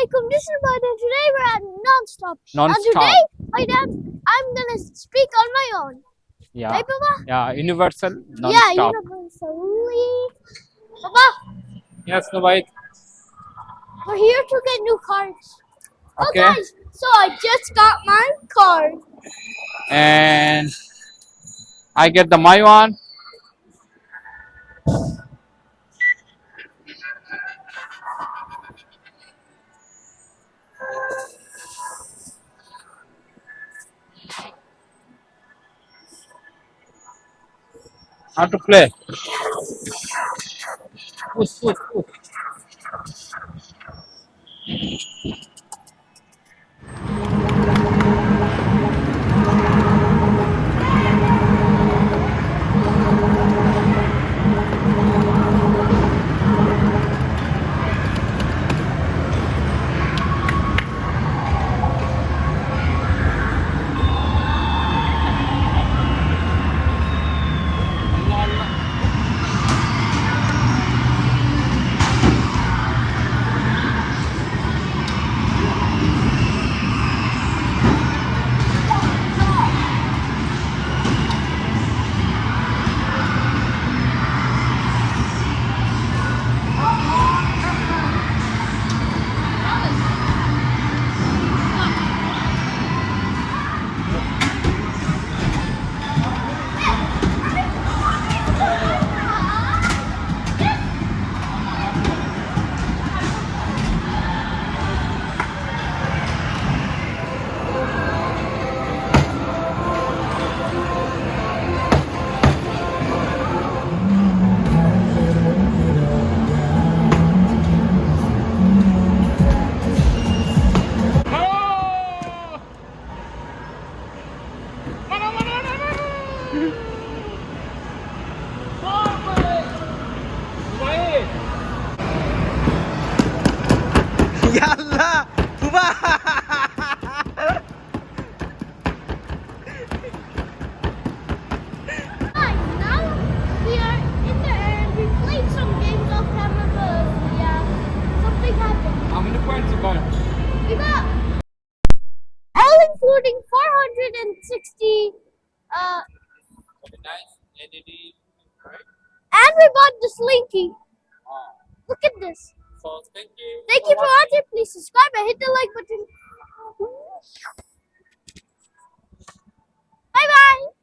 Assalamualaikum. This is Mother. Today we're at Nonstop. And Non-stop. today, I'm gonna speak on my own. Yeah. Right, Baba? Yeah. Universal Yeah, Nonstop. universally. Baba, Yes, Nubai. we're here to get new cards. Oh, Okay. guys, so I just got my card. And I get the my one. How to play? Push, push, push. Yalla, Tuba. Guys, now we are in the air and we played some games off camera, but yeah, something happened. How many points you got? We got all including 460, Very nice. LED. Right? and we bought the Slinky. Ah. Look at this. So thank you. Thank you for watching. Please subscribe and hit the like button. Bye bye.